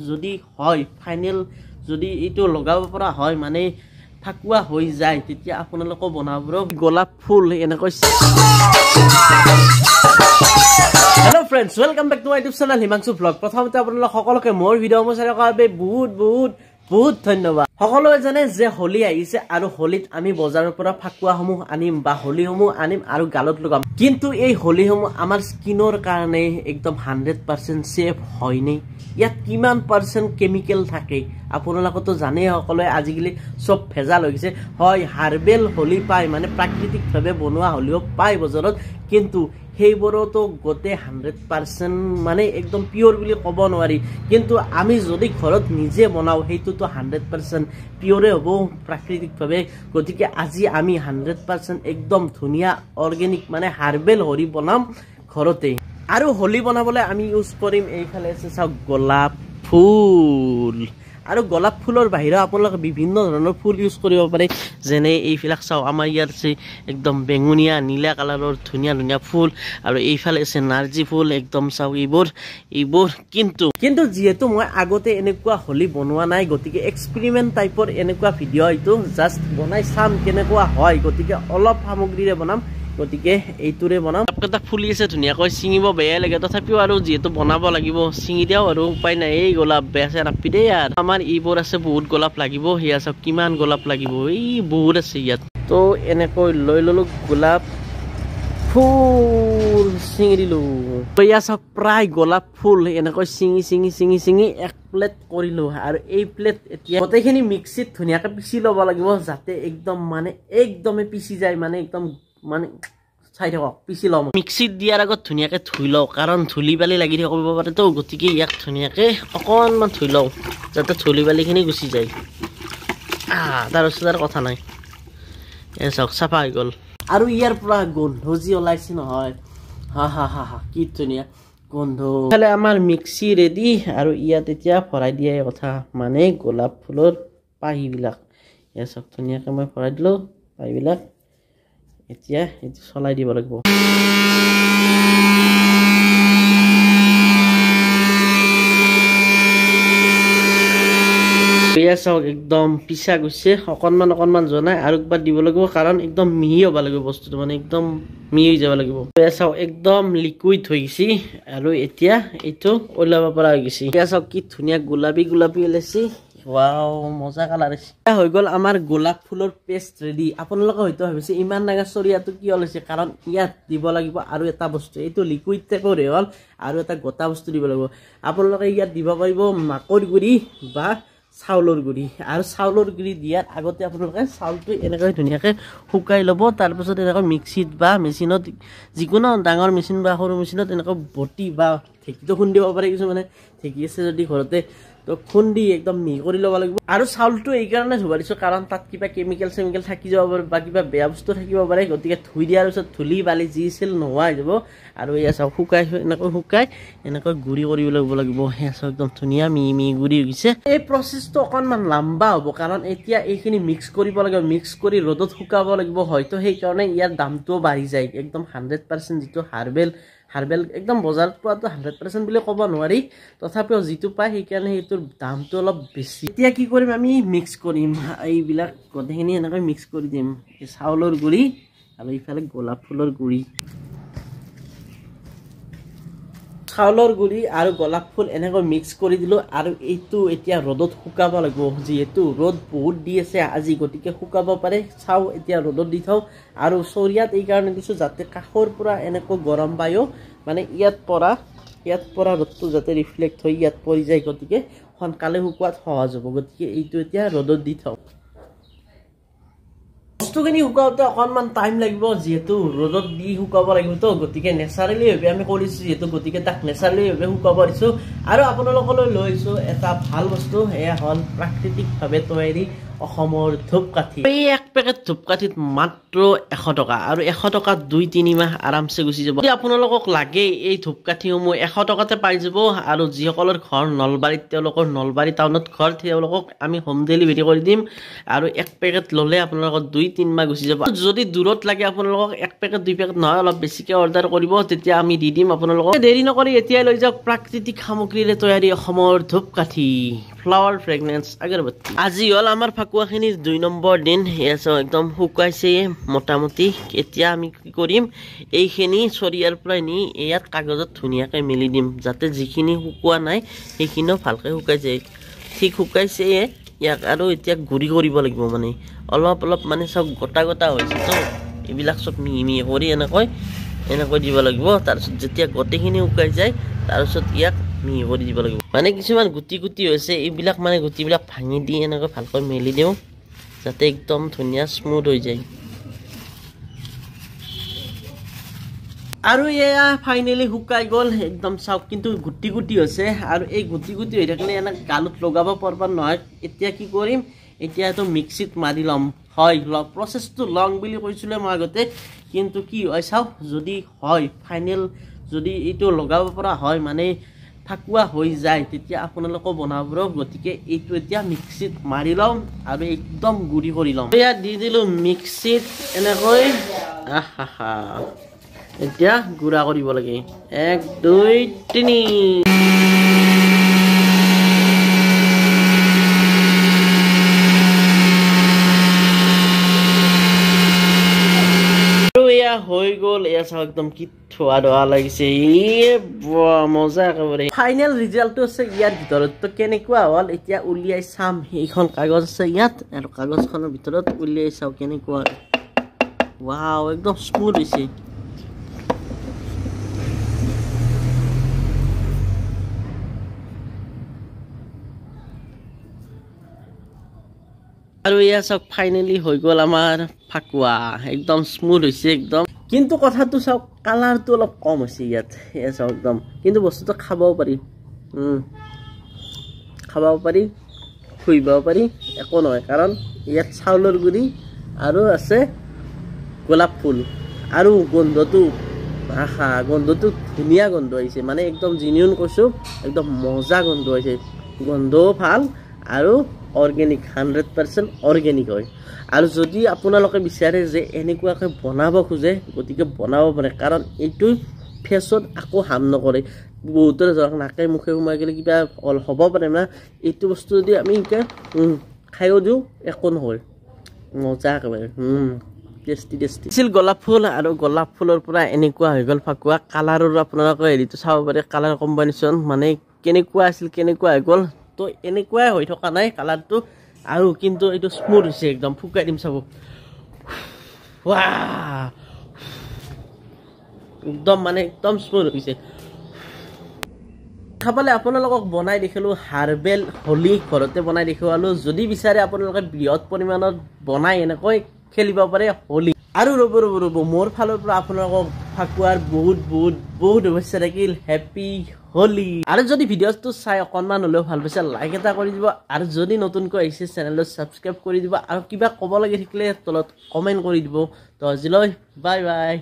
যদি হয় ফাইনেল যদি এইটো লগাব পৰা হয় মানে ফাকুৱা হৈ যায় তেতিয়া আপোনালোকে বনাবৰ গোলাপ ফুল এনেকৈ Hello friends, welcome back to my YouTube channel Himanshu Vlog. প্ৰথমতে আপোনালোক সকলোকে মোৰ ভিডিঅ' চাই কৰাৰ বাবে বহুত ধন্যবাদ। সকলোৱে জানে যে হোলি আহিছে আৰু হোলিত আমি বজাৰৰ পৰা ফাকুৱাসমূহ আনিম বা হোলিসমূহ আনিম আৰু গালত লগাম। কিন্তু এই হোলিসমূহ আমাৰ স্কিনৰ কাৰণে একদম 100% সেফ হয়নি। ইয়াত কিমান পাৰ্চেন্ট কেমিকেল থাকে আপোনালোকেতো জানেই সকলোৱে আজিকালি সব ভেজাল হৈ গৈছে। হয় হাৰ্বেল হোলি পায় মানে প্ৰাকৃতিকভাৱে বনোৱা হোলিও পায় বজাৰত কিন্তু সেইবোৰতো গোটেই 100% মানে একদম পিওৰ বুলি ক'ব নোৱাৰি কিন্তু আমি যদি ঘৰত নিজে বনাও সেইটোতো 100% পিওৰে হ'ব প্ৰাকৃতিকভাৱে গতিকে আজি আমি 100% একদম ধুনিয়া অৰ্গেনিক মানে হাৰ্বেল হোলি বনাম ঘৰতে আৰু হোলি বনাবলৈ আমি ইউজ কৰিম এইফালে আছে চাওক গোলাপ ফুল আৰু গোলাপ ফুলৰ বাহিৰে আপোনালোকে বিভিন্ন ধৰণৰ ফুল ইউজ কৰিব পাৰে যেনে এইবিলাক চাও আমাৰ ইয়াৰ আছে একদম বেঙুনিয়া নীলা কালাৰৰ ধুনিয়া ফুল আৰু এইফালে আছে নাৰ্জি ফুল একদম চাও এইবোৰ কিন্তু যেহেতু মই আগতে এনেকুৱা হোলি বনোৱা নাই গতিকে এক্সপেৰিমেন্ট টাইপৰ এনেকুৱা ভিডিঅ' এইটো জাস্ট বনাই চাম কেনেকুৱা হয় গতিকে অলপ সামগ্ৰীৰে বনাম গতিকে এইটোৰে বনাম আপকেটা ফুলি আছে ধুনিয়াকৈ চিঙিব বেয়া লাগে তথাপিও আৰু যেহেতু বনাব লাগিব চিঙি দিও আৰু উপায় নাই এই গোলাপ বেয়াছে নাপি দে আৰ আমাৰ এইবোৰ আছে বহুত গোলাপ লাগিব হিয়া সব কিমান গোলাপ লাগিব এই বহুত আছে ইয়াত তো এনেকৈ লৈ ললো গোলাপ ফুল চিঙি দিলো ইয়া সব প্ৰায় গোলাপ ফুল এনেকৈ চিঙি এক প্লেট কৰিলো আৰু এই প্লেট এতিয়া গোটেইখিনি মিক্সিত ধুনিয়াকৈ পিছি ল'ব লাগিব যাতে একদম মানে একদমে পিছি যায় মানে একদম মানে চাই থাকক পিছি লম মিক্সিত দিয়াৰ আগত ধুনিয়াকে ধুই লও কাৰণ ধুলি বালি লাগি থাকিব পাৰে তো গতিকে ইয়াক ধুনিয়াকে অকনমান ধুই লও যাতে ধুলি বালিখিনি গুচি যায় তাৰ ওচৰৰ কথা নাই এ চাওক চাফা হৈ গল আৰু ইয়াৰ পৰা গন্ধ যি ওলাইছে নহয় হা কি ধুনিয়া গন্ধ খালে আমাৰ মিক্সি ৰেডি আৰু ইয়াত এতিয়া ভৰাই দিয়া কথা মানে গোলাপ ফুলৰ পাহিবিলাক এ চাওক ধুনিয়াকে মই ভৰাই দিলো পাহিবিলাক এতিয়া এটো চলাই দিব লাগিব পেয়াছক একদম পিছা গৈছে অকনমান জনাই আৰু একবাৰ দিব লাগিব কাৰণ একদম মিহি হ'ব লাগিব বস্তুটো মানে একদম মিহি হৈ যাব লাগিব পেয়াছক একদম লিকুইড হৈ গৈছে আৰু এতিয়া এইটো ওলাব পৰা হৈ গৈছে পেয়াছক কি ধুনিয়া গোলাপী ওলাইছে ওয়াও মজা কালাৰ আছে হৈ গল আমাৰ গোলাপ ফুলৰ পেষ্ট ৰেডি আপোনালোকে হয়তো ভাবিছে ইমান ডাঙৰ চৰিয়াটো কি হৈছে কাৰণ ইয়াত দিব লাগিব আৰু এটা বস্তু এইটো লিকুইড টাইপৰ হ'ল আৰু এটা গোটা বস্তু দিব লাগিব আপোনালোকে ইয়াত দিব পাৰিব মাকৰ গুৰি বা চাউলৰ গুৰি আৰু চাউলৰ গুৰি দিয়াৰ আগতে আপোনালোকে চাউলটো এনেকৈ ধুনিয়াকৈ শুকাই ল'ব তাৰ পিছত এনেকৈ মিক্সিত বা মেচিনত যিকোনো ডাঙৰ মেচিন বা সৰু মেচিনত এনেকৈ বটি বা ঢেঁকীটো খুন্দিব পাৰে কিছু মানে ঢেঁকী আছে যদি ঘৰতে তো খুন্দি একদম মিহি কৰি ল'ব লাগিব আৰু চাউলটো এই কাৰণে ধুব দিছো কাৰণ তাত কিবা কেমিকেল থাকি যাব পাৰে বা কিবা বেয়া বস্তু থাকিব পাৰে গতিকে ধুই দিয়াৰ পিছত ধুলি বালি যি ছিল নোহোৱা হৈ যাব আৰু এয়া চাওক শুকাই এনেকৈ গুৰি কৰি ল'ব লাগিব এয়া চাওক একদম ধুনীয়া মিহি গুৰি হৈ গৈছে এই প্ৰচেছটো অকনমান লম্বা হ'ব কাৰণ এতিয়া এইখিনি মিক্স কৰিব লাগিব মিক্স কৰি ৰ'দত শুকাব লাগিব হয়তো সেইকাৰণে ইয়াৰ দামটোও বাঢ়ি যায় একদম 100% যিটো হাৰ্বেল একদম বজাৰত পোৱাটো 100% বুলি ক'ব নোৱাৰি তথাপিও যিটো পায় সেইকাৰণে সেইটোৰ দামটো অলপ বেছি এতিয়া কি কৰিম আমি মিক্স কৰিম এইবিলাক গোটেইখিনি এনেকৈ মিক্স কৰি দিম চাউলৰ গুৰি আৰু ইফালে গোলাপ ফুলৰ গুৰি চাউলৰ গুৰি আৰু গোলাপ ফুল এনেকৈ মিক্স কৰি দিলো আৰু এইটো এতিয়া ৰ'দত শুকাব লাগিব যেহেতু ৰ'দ বহুত দি আছে আজি গতিকে শুকাব পাৰে চাও এতিয়া ৰ'দত দি থাও আৰু চৰিয়াত এই কাৰণে দিছো যাতে কাখৰ পৰা এনেকৈ গৰম পায়ো মানে ইয়াত পৰা ৰ'দটো যাতে ৰিফ্লেক্ট হৈ ইয়াত পৰি যায় গতিকে সোনকালে শুকুৱাত সহজ হ'ব গতিকে এইটো এতিয়া ৰ'দত দি থাও বস্তুখিনি শুকাওতে অকনমান টাইম লাগিব যেহেতু ৰ'দত দি শুকাব লাগিব তো গতিকে নেচাৰেলি ভাবে আমি কৰিছো যেহেতু গতিকে তাক নেচাৰেলি ভাবে শুকাব দিছো আৰু আপোনালোকলৈ লৈছো এটা ভাল বস্তু এয়া হ'ল প্ৰাকৃতিকভাৱে তৈয়াৰী অসমৰ ধূপকাঠি এই এক পেকেট ধূপকাঠিত মাত্ৰ 100 টকা আৰু 100 টকাত 2-3 মাহ আৰামছে গুচি যাব যদি আপোনালোকক লাগে এই ধূপকাঠিসমূহ 100 টকাতে পাই যাব আৰু যিসকলৰ ঘৰ নলবাৰীত তেওঁলোকৰ নলবাৰী টাউনত ঘৰ তেওঁলোকক আমি হোম ডেলিভাৰী কৰি দিম আৰু এক পেকেট ললে আপোনালোকৰ 2-3 মাহ গুচি যাব যদি দূৰত লাগে আপোনালোকক এক পেকেট 2 পেকেট নহয় অলপ বেছিকৈ অৰ্ডাৰ কৰিব তেতিয়া আমি দি দিম আপোনালোকক দেৰি নকৰি এতিয়া লৈ যাওক প্ৰাকৃতিক সামগ্ৰীৰে তৈয়াৰী অসমৰ ধূপকাঠি ফ্লাৱাৰ ফ্ৰেগনেন্স আগৰবত্তি আজি হল আমাৰ ফাকুৱাখিনিৰ 2 নম্বৰ দিন এসো একদম শুকাইছে মোটামুটি এতিয়া আমি কি কৰিম এইখিনি চৰিয়াৰ পৰা নি ইয়াত কাগজত ধুনিয়াকৈ মেলি দিম যাতে যিখিনি শুকোৱা নাই সেইখিনিও ভালকৈ শুকাই যায় ঠিক শুকাইছে ইয়াক আৰু এতিয়া গুৰি কৰিব লাগিব মানে অলপ অলপ মানে সব গোটা গোটা হৈছে তো এইবিলাক সব মিহি কৰি এনেকৈ দিব লাগিব তাৰপিছত যেতিয়া গোটেইখিনি শুকাই যায় তাৰপিছত ইয়াক মিহি কৰি দিব লাগিব মানে কিছুমান গুটি গুটি হৈছে এইবিলাক মানে গুটিবিলাক ভাঙি দি এনেকৈ ভালকৈ মেলি দিওঁ যাতে একদম ধুনিয়া স্মুথ হৈ যায় আৰু এয়া ফাইনালি শুকাই গল একদম চাওক কিন্তু গুটি গুটি হৈছে আৰু এই গুটি গুটি হৈ থাকিলে এনে গালত লগাব পাৰবা নহয় এতিয়া কি কৰিম এতিয়া তো মিক্সিত মাৰি লম হয় প্ৰসেসটো লং বুলি কৈছিলে মই আগতে কিন্তু কি হয় চাও যদি হয় ফাইনাল যদি এইটো লগাব পৰা হয় মানে ফাকুৱা হৈ যায় তেতিয়া আপোনালোকক বনাবৰ গতিকে এইটো এতিয়া মিক্সিত মাৰি লম আৰু একদম গুৰি কৰি লম এয়া দি দিলো মিক্সিত এনেকৈ আহা এতিয়া গুড়া কৰিব লাগে 1 2 3 হৈ গল এয়া চাও একদম কি থোৱা দোৱা লাগিছে মজা একেবাৰে ফাইনেল ৰিজাল্টটো আছে ইয়াৰ ভিতৰত তো কেনেকুৱা হল এতিয়া উলিয়াই চাম এইখন কাগজ আছে ইয়াত আৰু কাগজখনৰ ভিতৰত উলিয়াই চাও কেনেকুৱা ওয়াও একদম স্মুথ হৈছে আৰু এয়া সব ফাইনালি হৈ গল আমাৰ ফাকুৱা একদম স্মুথ হৈছে একদম কিন্তু কথাটো চাওক কালাৰটো অলপ কম হৈছে ইয়াত এয়া চাওক একদম কিন্তু বস্তুটো খাবও পাৰি খুইবও পাৰি একো নহয় কাৰণ ইয়াত চাউলৰ গুড়ি আৰু আছে গোলাপ ফুল আৰু গন্ধটো গন্ধটো ধুনীয়া গন্ধ আহিছে মানে একদম জিনিয়ন কৈছো একদম মজা গন্ধ আহিছে গন্ধও ভাল আৰু অৰ্গেনিক 100% অৰ্গেনিক হয় আৰু যদি আপোনালোকে বিচাৰে যে এনেকুৱাকৈ বনাব খোজে গতিকে বনাব পাৰে কাৰণ এইটো ফেছত আকো হাম নকৰে বহুতৰে ধৰক নাকে মুখে সোমাই গ'লে কিবা হ'ব পাৰে না এইটো বস্তু যদি আমি খাইও দিওঁ একো নহয় মজা একেবাৰে টেষ্টি ছিল গোলাপ ফুল আৰু গোলাপ ফুলৰ পৰা এনেকুৱা হৈ গ'ল ফাকুৱা কালাৰৰ আপোনালোকে হেৰিটো চাব পাৰে কালাৰ কম্বিনেশ্যন মানে কেনেকুৱা আছিল কেনেকুৱা হৈ গ'ল তো এনেকুৱাই হৈ থকা নাই কালাৰটো আৰু কিন্তু এইটো স্মুথ হৈছে একদম ফুকাই দিম চাব একদম মানে একদম স্মুথ হৈছে খাবলে আপোনালোকক বনাই দেখিলো হাৰ্বেল হোলি ঘৰতে বনাই দেখুৱালো যদি বিচাৰে আপোনালোকে বৃহৎ পৰিমাণত বনাই এনেকৈ খেলিব পাৰে হোলি আৰু ৰব মোৰ ফালৰ পৰা আপোনালোকক ফাকুৱাৰ বহুত শুভেচ্ছা থাকিল হেপী হোলি আৰু যদি ভিডিঅ'টো চাই অকনমান হলেও ভাল পাইছে লাইক এটা কৰি দিব আৰু যদি নতুনকৈ আহিছে চেনেলটো সাবস্ক্ৰাইব কৰি দিব আৰু কিবা ক'ব লাগি থাকিলে তলত কমেন্ট কৰি দিব তো আজিলৈ বাই বাই